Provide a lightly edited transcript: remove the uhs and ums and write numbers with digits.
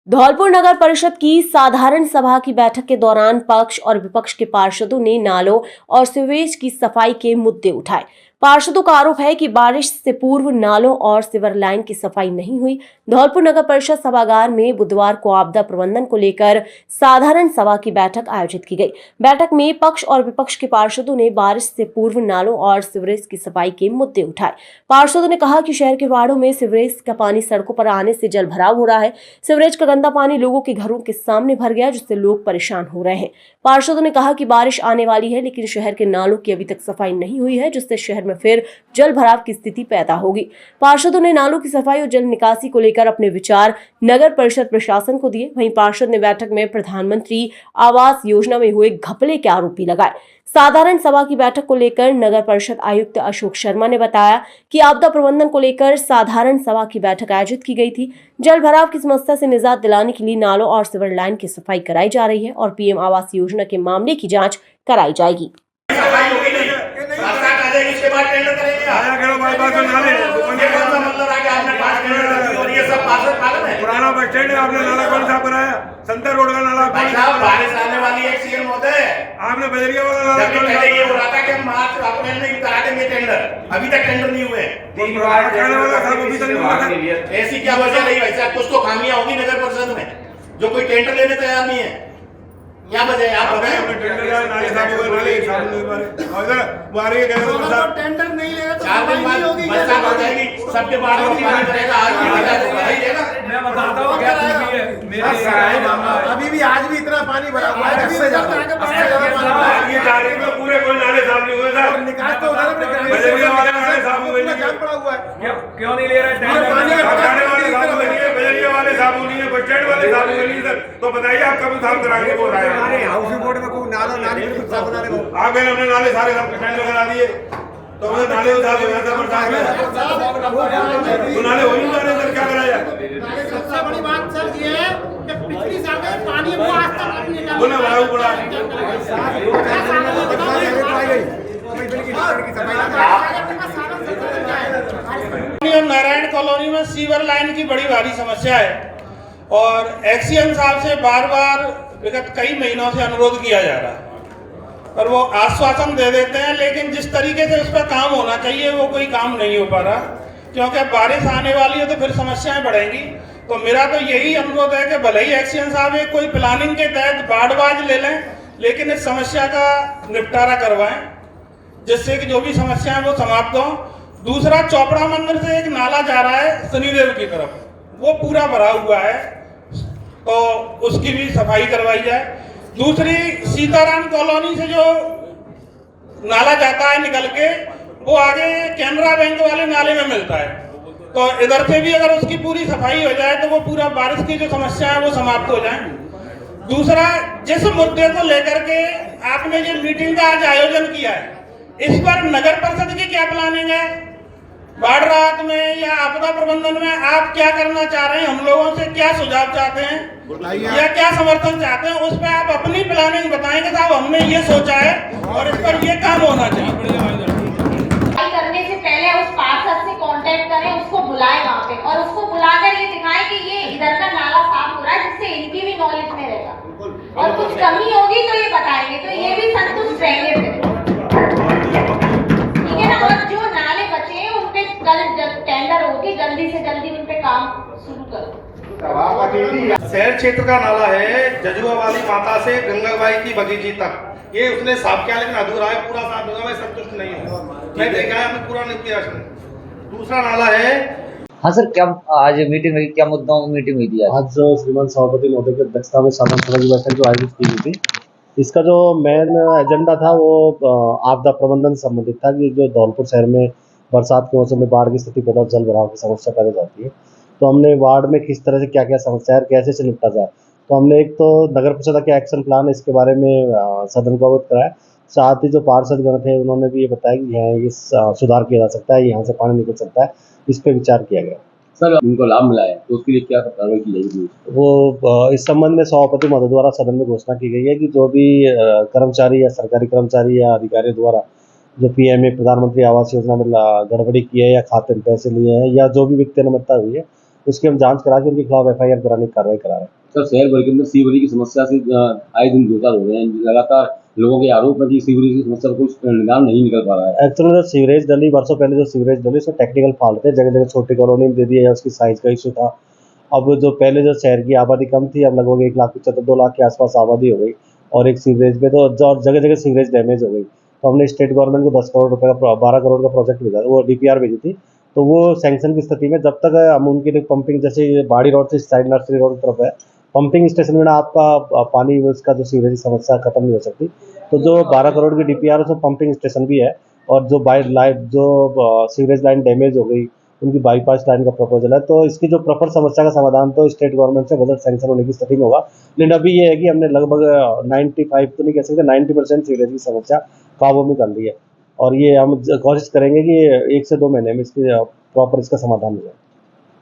धौलपुर नगर परिषद की साधारण सभा की बैठक के दौरान पक्ष और विपक्ष के पार्षदों ने नालों और सीवरेज की सफाई के मुद्दे उठाए। पार्षदों का आरोप है कि बारिश से पूर्व नालों और सीवर लाइन की सफाई नहीं हुई। धौलपुर नगर परिषद सभागार में बुधवार को आपदा प्रबंधन को लेकर साधारण सभा की बैठक आयोजित की गई। बैठक में पक्ष और विपक्ष के पार्षदों ने बारिश से पूर्व नालों और सीवरेज की सफाई के मुद्दे उठाए। पार्षदों ने कहा कि शहर के वार्डों में सीवरेज का पानी सड़कों पर आने से जल भराव हो रहा है। सीवरेज का गंदा पानी लोगों के घरों के सामने भर गया, जिससे लोग परेशान हो रहे हैं। पार्षदों ने कहा कि बारिश आने वाली है, लेकिन शहर के नालों की अभी तक सफाई नहीं हुई है, जिससे शहर में फिर जल भराव की स्थिति पैदा होगी। पार्षदों ने नालों की सफाई और जल निकासी को लेकर अपने विचार नगर परिषद प्रशासन को दिए। वहीं पार्षद ने बैठक में प्रधानमंत्री आवास योजना में हुए घपले के आरोप भी लगाए। साधारण सभा की बैठक को लेकर नगर परिषद आयुक्त अशोक शर्मा ने बताया कि आपदा प्रबंधन को लेकर साधारण सभा की बैठक आयोजित की गई थी। जल भराव की समस्या से निजात दिलाने के लिए नालों और सीवर लाइन की सफाई कराई जा रही है और पीएम आवास योजना के मामले की जांच कराई जाएगी। पुराना बस स्टैंड है, आपने नाला कौन सा बनाया? संतर रोड का नाला। बारिश आने वाली है, सीएम महोदय, आपने बजरिया वाला नाला कौन सा? ये हो रहा था कि मार्च अप्रैल में करा देंगे टेंडर, अभी तक टेंडर नहीं हुए। ऐसी क्या वजह रही भाई साहब? कुछ तो खामियां होगी नगर परिषद में जो कोई टेंडर लेने तैयार नहीं है। क्या वजह है आप बताएं? नाले साफ हुए, नाले साफ नहीं हुए और इधर बाहरी के टेंडर नहीं लेगा तो 4 दिन बाद बरसात हो जाएगी, सबके बाहर में पानी भरेगा। आज की वजह से भराइएगा। मैं बताता हूं क्या है मेरे अभी भी आज भी इतना पानी भरा हुआ है, इससे ज्यादा ये तारीख में पूरे कोई नाले साफ नहीं हुए सर। निकाल तो उधर अपने बजरिया वाले नाले साफ हुए नहीं, जाम पड़ा हुआ है। क्यों नहीं ले रहे? बजरिया वाले साफ नहीं है, बस स्टैंड वाले साफ नहीं सर। तो बताइए आप कब साफ कराएंगे? बोल रहा है हाउसिंग बोर्ड में कोई नाला नाली बिल्कुल साफ बना रहे हो। आगे हमने नाले सारे साफ स्टैंड में करा दिए, तो हमने नाले साफ हो जाता बरसात में, तो नाले हो नहीं जा रहे सर। क्या कराया? सबसे बड़ी बात सर ये है कि पिछली साल में पानी वो आज तक नहीं बोले भरा पड़ा। नारायण कॉलोनी में सीवर लाइन की बड़ी भारी समस्या है और एक्सीएम साहब से बार बार विगत कई महीनों से अनुरोध किया जा रहा है और वो आश्वासन दे देते हैं, लेकिन जिस तरीके से उस पर काम होना चाहिए वो कोई काम नहीं हो पा रहा, क्योंकि बारिश आने वाली है तो फिर समस्याएं बढ़ेंगी। तो मेरा तो यही अनुरोध है कि भले ही एक्सीएम साहब एक कोई प्लानिंग के तहत बाढ़ ले लें, लेकिन इस समस्या का निपटारा करवाएं, जिससे कि जो भी समस्या है वो समाप्त हो। दूसरा, चौपड़ा मंदिर से एक नाला जा रहा है शनिदेव की तरफ, वो पूरा भरा हुआ है, तो उसकी भी सफाई करवाई जाए। दूसरी, सीताराम कॉलोनी से जो नाला जाता है निकल के, वो आगे कैनरा बैंक वाले नाले में मिलता है, तो इधर से भी अगर उसकी पूरी सफाई हो जाए तो वो पूरा बारिश की जो समस्या है वो समाप्त हो जाए। दूसरा, जिस मुद्दे को लेकर के आपने जो मीटिंग का आज आयोजन किया है, इस पर नगर परिषद की क्या प्लानिंग है? बाढ़ राहत में या आपदा प्रबंधन में आप क्या करना चाह रहे हैं? हम लोगों से क्या सुझाव चाहते हैं या क्या समर्थन चाहते हैं? उस पर आप अपनी प्लानिंग बताएंगे साहब, हमने ये सोचा है और इस पर ये काम होना चाहिए। करने से पहले उस पार्षद से कांटेक्ट करें, उसको बुलाएं वहाँ पे और उसको बुलाकर ये दिखाएं कि ये इधर का नाला साफ हो रहा है, जिससे इनकी भी नॉलेज में रहेगा और कुछ कमी होगी तो ये बताएंगे, तो ये भी संतुष्ट रहेंगे फिर, ठीक है ना। और जो नाले बचे हैं उनपे कल जब टेंडर होगी जल्दी से जल्दी उनपे काम शुरू करो। शहर क्षेत्र का नाला है जजुआ वाली माता से गंगाबाई की बगीची तक, ये उसने साफ किया लेकिन अधूरा है, पूरा साफ होगा, मैं संतुष्ट नहीं हूँ। मैं देखा है आपने पूरा नहीं किया उसने। दूसरा नाला है। हाँ सर, क्या आज मीटिंग हुई, क्या मुद्दाओं में मीटिंग हुई थी? आज श्रीमान सभापति महोदय की अध्यक्षता में साधारण सभा की बैठक जो आयोजित की गई थी, इसका जो मेन एजेंडा था वो आपदा प्रबंधन से संबंधित था कि जो धौलपुर शहर में बरसात के मौसम में बाढ़ की स्थिति पैदा, जल भराव की समस्या पैदा जाती है, तो हमने वार्ड में किस तरह से क्या क्या समस्या है, कैसे से निपटा जाए, तो हमने एक तो नगर परिषद का एक्शन प्लान इसके बारे में सदन को अवगत कराया। साथ ही जो पार्षद गण थे उन्होंने भी ये बताया कि यहाँ ये सुधार किया जा सकता है, यहाँ से पानी निकल सकता है, इस पर विचार किया गया। सर, उनको लाभ मिला है तो उसके लिए क्या कार्रवाई की जाएगी? वो इस संबंध में सभापति महोदय द्वारा सदन में घोषणा की गई है कि जो भी कर्मचारी या सरकारी कर्मचारी या अधिकारी द्वारा जो पीएमए प्रधानमंत्री आवास योजना में गड़बड़ी की है या खाते में पैसे लिए हैं या जो भी वित्तीय अनियमितता हुई है, उसकी हम जांच करा के उनके खिलाफ FIR कराने की कार्रवाई करा रहे हैं। सर शहर भर के अंदर सीवरेज की समस्या से आए दिन 2 साल हो गए हैं, लगातार लोगों के आरोप है कि सीवरेज की समस्या का कोई निदान नहीं निकल पा रहा है। एक्चुअली जो सीवरेज डली वर्षों पहले जो सीवरेज डली उसमें टेक्निकल फॉल्ट थे, जगह जगह छोटी कॉलोनी में दे दिया या उसकी साइज का इशू था। अब जो पहले जो शहर की आबादी कम थी, अब लगभग 1,75-2 लाख के आसपास आबादी हो गई और एक सीवरेज में तो जगह जगह सीवरेज डैमेज हो गई। तो हमने स्टेट गवर्नमेंट को 10 करोड़ रुपए का 12 करोड़ का प्रोजेक्ट भेजा, वो DPR भेजी थी। तो वो सैंक्शन की स्थिति में जब तक हम उनकी पंपिंग, जैसे बाड़ी रोड से साइड नर्सरी रोड की तरफ है, पंपिंग स्टेशन में ना आपका पानी उसका जो सीवरेज की समस्या खत्म नहीं हो सकती। तो जो 12 करोड़ की DPR उसमें पंपिंग स्टेशन भी है और जो सीवरेज लाइन डैमेज हो गई उनकी बाईपास लाइन का प्रपोजल है। तो इसकी जो प्रॉपर समस्या का समाधान तो स्टेट गवर्नमेंट से बजट सैंक्शन होने की स्थिति में होगा। लेकिन अभी ये है कि हमने लगभग 95 तो नहीं कह सकते, 90% सीवरेज की समस्या काबू में कर ली है और ये हम कोशिश करेंगे कि 1 से 2 महीने में इसकी प्रॉपर इसका समाधान हो जाए।